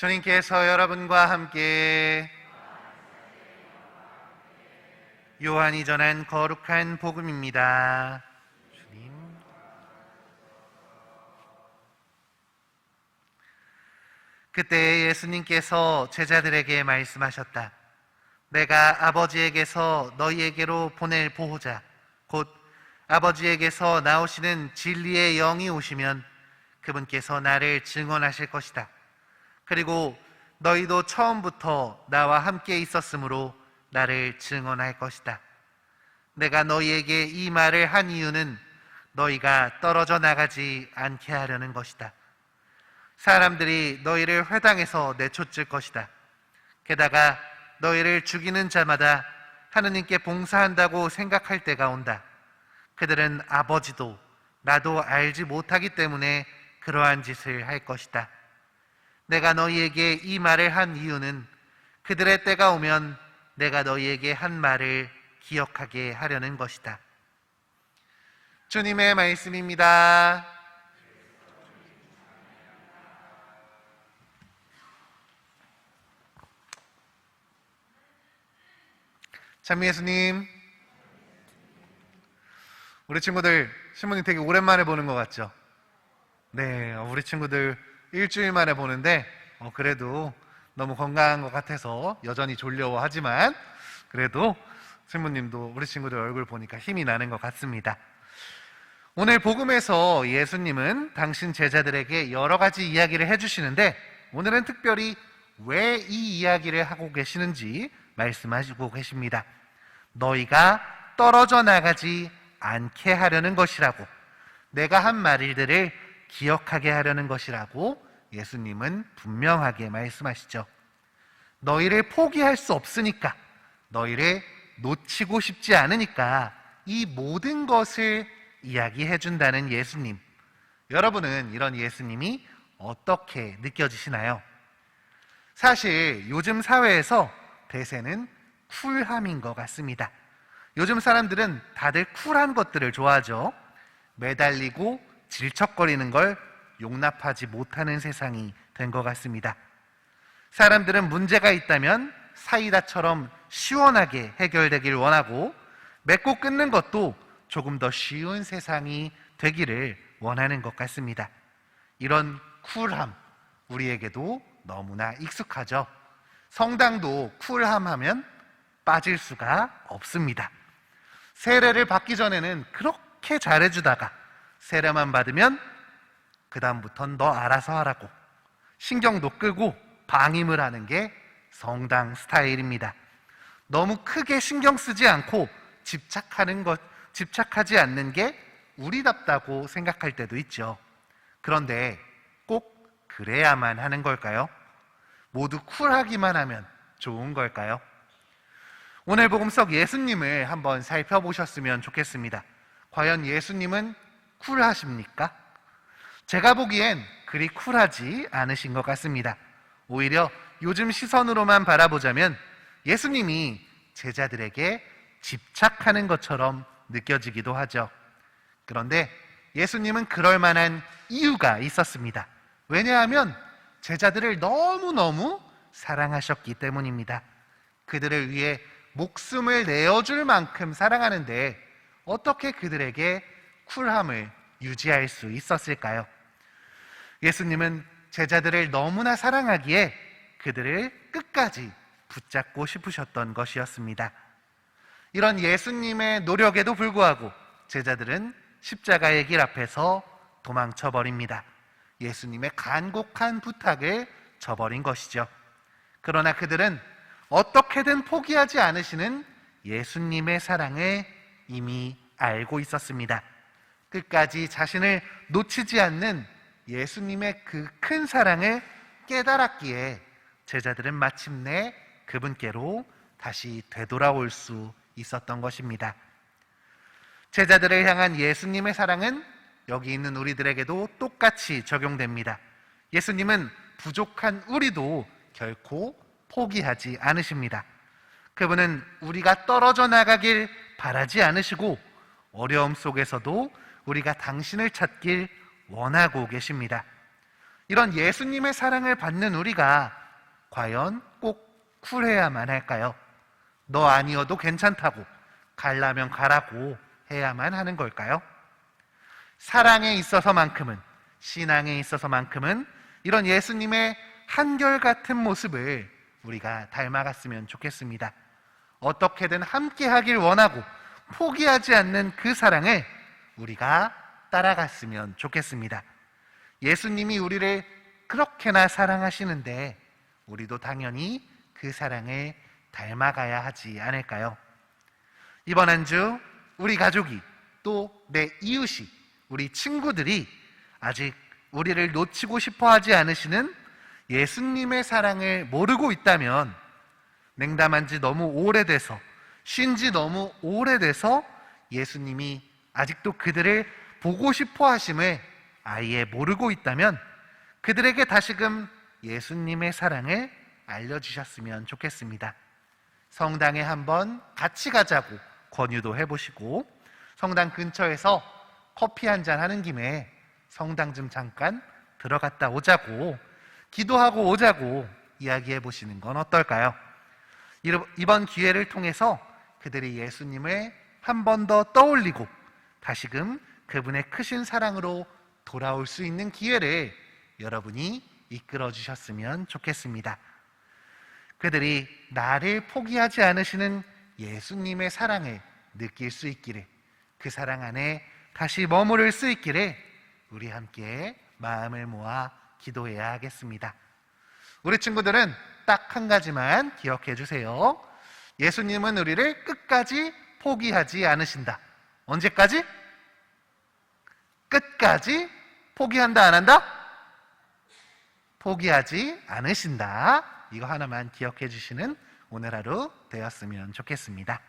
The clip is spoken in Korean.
주님께서 여러분과 함께 요한이 전한 거룩한 복음입니다. 주님. 그때 예수님께서 제자들에게 말씀하셨다. 내가 아버지에게서 너희에게로 보낼 보호자, 곧 아버지에게서 나오시는 진리의 영이 오시면 그분께서 나를 증언하실 것이다. 그리고 너희도 처음부터 나와 함께 있었으므로 나를 증언할 것이다. 내가 너희에게 이 말을 한 이유는 너희가 떨어져 나가지 않게 하려는 것이다. 사람들이 너희를 회당에서 내쫓을 것이다. 게다가 너희를 죽이는 자마다 하느님께 봉사한다고 생각할 때가 온다. 그들은 아버지도 나도 알지 못하기 때문에 그러한 짓을 할 것이다. 내가 너희에게 이 말을 한 이유는 그들의 때가 오면 내가 너희에게 한 말을 기억하게 하려는 것이다. 주님의 말씀입니다. 찬미 예수님, 우리 친구들 신부님 되게 오랜만에 보는 것 같죠? 네, 우리 친구들 일주일 만에 보는데 그래도 너무 건강한 것 같아서 여전히 졸려하지만 그래도 신부님도 우리 친구들 얼굴 보니까 힘이 나는 것 같습니다. 오늘 복음에서 예수님은 당신 제자들에게 여러 가지 이야기를 해주시는데 오늘은 특별히 왜 이 이야기를 하고 계시는지 말씀하시고 계십니다. 너희가 떨어져 나가지 않게 하려는 것이라고, 내가 한 말들을 기억하게 하려는 것이라고 예수님은 분명하게 말씀하시죠. 너희를 포기할 수 없으니까, 너희를 놓치고 싶지 않으니까 이 모든 것을 이야기해 준다는 예수님. 여러분은 이런 예수님이 어떻게 느껴지시나요? 사실 요즘 사회에서 대세는 쿨함인 것 같습니다. 요즘 사람들은 다들 쿨한 것들을 좋아하죠. 매달리고 질척거리는 걸 용납하지 못하는 세상이 된 것 같습니다. 사람들은 문제가 있다면 사이다처럼 시원하게 해결되길 원하고 맺고 끊는 것도 조금 더 쉬운 세상이 되기를 원하는 것 같습니다. 이런 쿨함, 우리에게도 너무나 익숙하죠. 성당도 쿨함 하면 빠질 수가 없습니다. 세례를 받기 전에는 그렇게 잘해주다가 세례만 받으면 그 다음부터는 너 알아서 하라고 신경도 끄고 방임을 하는 게 성당 스타일입니다. 너무 크게 신경 쓰지 않고 집착하지 않는 게 우리답다고 생각할 때도 있죠. 그런데 꼭 그래야만 하는 걸까요? 모두 쿨하기만 하면 좋은 걸까요? 오늘 복음 속 예수님을 한번 살펴보셨으면 좋겠습니다. 과연 예수님은 쿨하십니까? 제가 보기엔 그리 쿨하지 않으신 것 같습니다. 오히려 요즘 시선으로만 바라보자면 예수님이 제자들에게 집착하는 것처럼 느껴지기도 하죠. 그런데 예수님은 그럴 만한 이유가 있었습니다. 왜냐하면 제자들을 너무너무 사랑하셨기 때문입니다. 그들을 위해 목숨을 내어줄 만큼 사랑하는데 어떻게 그들에게 쿨함을 유지할 수 있었을까요? 예수님은 제자들을 너무나 사랑하기에 그들을 끝까지 붙잡고 싶으셨던 것이었습니다. 이런 예수님의 노력에도 불구하고 제자들은 십자가의 길 앞에서 도망쳐 버립니다. 예수님의 간곡한 부탁을 저버린 것이죠. 그러나 그들은 어떻게든 포기하지 않으시는 예수님의 사랑을 이미 알고 있었습니다. 끝까지 자신을 놓치지 않는 예수님의 그 큰 사랑을 깨달았기에 제자들은 마침내 그분께로 다시 되돌아올 수 있었던 것입니다. 제자들을 향한 예수님의 사랑은 여기 있는 우리들에게도 똑같이 적용됩니다. 예수님은 부족한 우리도 결코 포기하지 않으십니다. 그분은 우리가 떨어져 나가길 바라지 않으시고 어려움 속에서도 우리가 당신을 찾길 원하고 계십니다. 이런 예수님의 사랑을 받는 우리가 과연 꼭 쿨해야만 할까요? 너 아니어도 괜찮다고, 가려면 가라고 해야만 하는 걸까요? 사랑에 있어서만큼은, 신앙에 있어서만큼은 이런 예수님의 한결같은 모습을 우리가 닮아갔으면 좋겠습니다. 어떻게든 함께 하길 원하고 포기하지 않는 그 사랑을 우리가 따라갔으면 좋겠습니다. 예수님이 우리를 그렇게나 사랑하시는데 우리도 당연히 그 사랑을 닮아가야 하지 않을까요? 이번 한 주 우리 가족이, 또 내 이웃이, 우리 친구들이 아직 우리를 놓치고 싶어 하지 않으시는 예수님의 사랑을 모르고 있다면, 냉담한 지 너무 오래돼서, 쉰 지 너무 오래돼서 예수님이 아직도 그들을 보고 싶어 하심을 아예 모르고 있다면 그들에게 다시금 예수님의 사랑을 알려주셨으면 좋겠습니다. 성당에 한번 같이 가자고 권유도 해보시고, 성당 근처에서 커피 한잔 하는 김에 성당 좀 잠깐 들어갔다 오자고, 기도하고 오자고 이야기해 보시는 건 어떨까요? 이번 기회를 통해서 그들이 예수님을 한 번 더 떠올리고 다시금 그분의 크신 사랑으로 돌아올 수 있는 기회를 여러분이 이끌어 주셨으면 좋겠습니다. 그들이 나를 포기하지 않으시는 예수님의 사랑을 느낄 수 있기를, 그 사랑 안에 다시 머무를 수 있기를 우리 함께 마음을 모아 기도해야 하겠습니다. 우리 친구들은 딱 한 가지만 기억해 주세요. 예수님은 우리를 끝까지 포기하지 않으신다. 언제까지? 끝까지 포기한다, 안 한다? 포기하지 않으신다. 이거 하나만 기억해 주시는 오늘 하루 되었으면 좋겠습니다.